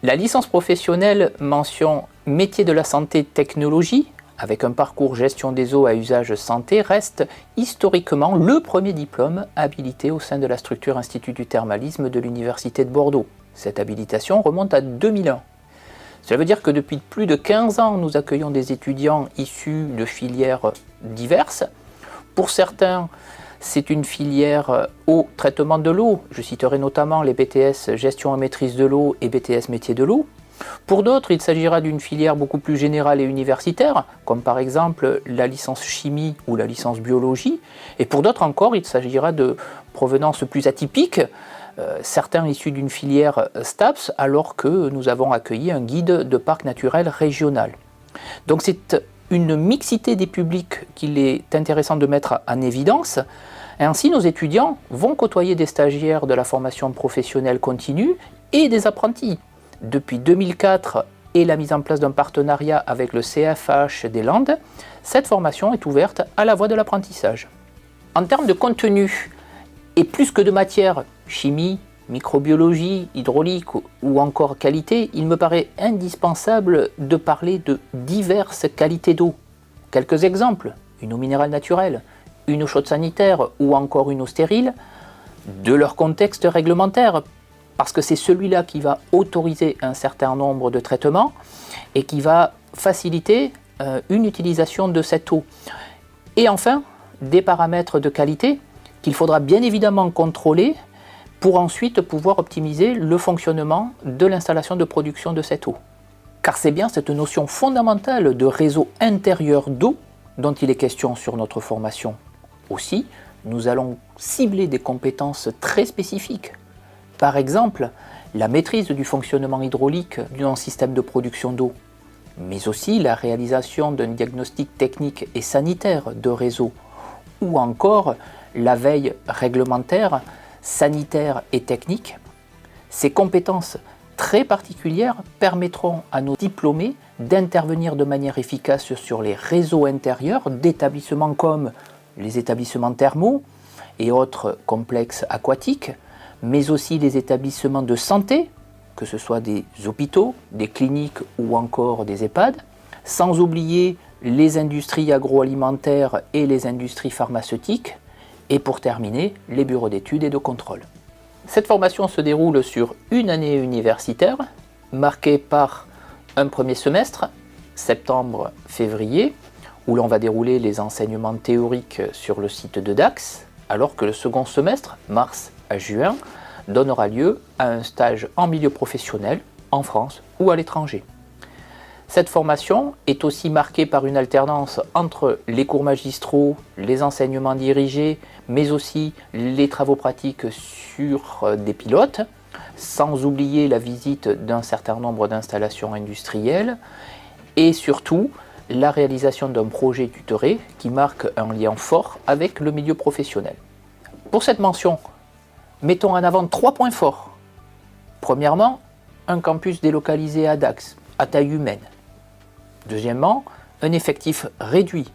La licence professionnelle mention métier de la santé technologie, avec un parcours gestion des eaux à usage santé, reste historiquement le premier diplôme habilité au sein de la structure Institut du thermalisme de l'Université de Bordeaux. Cette habilitation remonte à 2001. Cela veut dire que depuis plus de 15 ans, nous accueillons des étudiants issus de filières diverses. Pour certains, c'est une filière au traitement de l'eau. Je citerai notamment les BTS Gestion et maîtrise de l'eau et BTS Métier de l'eau. Pour d'autres, il s'agira d'une filière beaucoup plus générale et universitaire, comme par exemple la licence chimie ou la licence biologie. Et pour d'autres encore, il s'agira de provenances plus atypiques, certains issus d'une filière STAPS, alors que nous avons accueilli un guide de parc naturel régional. Donc c'est une mixité des publics qu'il est intéressant de mettre en évidence. Ainsi, nos étudiants vont côtoyer des stagiaires de la formation professionnelle continue et des apprentis. Depuis 2004 et la mise en place d'un partenariat avec le CFH des Landes, cette formation est ouverte à la voie de l'apprentissage. En termes de contenu, et plus que de matière, chimie, microbiologie, hydraulique ou encore qualité, il me paraît indispensable de parler de diverses qualités d'eau. Quelques exemples: une eau minérale naturelle, une eau chaude sanitaire ou encore une eau stérile, de leur contexte réglementaire, parce que c'est celui-là qui va autoriser un certain nombre de traitements et qui va faciliter une utilisation de cette eau. Et enfin, des paramètres de qualité qu'il faudra bien évidemment contrôler pour ensuite pouvoir optimiser le fonctionnement de l'installation de production de cette eau. Car c'est bien cette notion fondamentale de réseau intérieur d'eau dont il est question sur notre formation. Aussi, nous allons cibler des compétences très spécifiques. Par exemple, la maîtrise du fonctionnement hydraulique d'un système de production d'eau, mais aussi la réalisation d'un diagnostic technique et sanitaire de réseau, ou encore la veille réglementaire, sanitaire et technique. Ces compétences très particulières permettront à nos diplômés d'intervenir de manière efficace sur les réseaux intérieurs d'établissements comme les établissements thermaux et autres complexes aquatiques, mais aussi les établissements de santé, que ce soit des hôpitaux, des cliniques ou encore des EHPAD, sans oublier les industries agroalimentaires et les industries pharmaceutiques, et pour terminer, les bureaux d'études et de contrôle. Cette formation se déroule sur une année universitaire, marquée par un premier semestre, septembre-février, où l'on va dérouler les enseignements théoriques sur le site de Dax, alors que le second semestre, mars à juin, donnera lieu à un stage en milieu professionnel, en France ou à l'étranger. Cette formation est aussi marquée par une alternance entre les cours magistraux, les enseignements dirigés, mais aussi les travaux pratiques sur des pilotes, sans oublier la visite d'un certain nombre d'installations industrielles et surtout la réalisation d'un projet tutoré qui marque un lien fort avec le milieu professionnel. Pour cette mention, mettons en avant 3 points forts. Premièrement, un campus délocalisé à Dax, à taille humaine. Deuxièmement, un effectif réduit,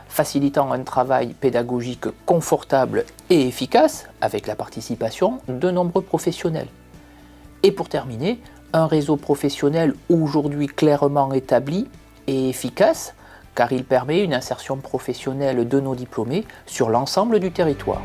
facilitant un travail pédagogique confortable et efficace avec la participation de nombreux professionnels. Et pour terminer, un réseau professionnel aujourd'hui clairement établi et efficace, car il permet une insertion professionnelle de nos diplômés sur l'ensemble du territoire.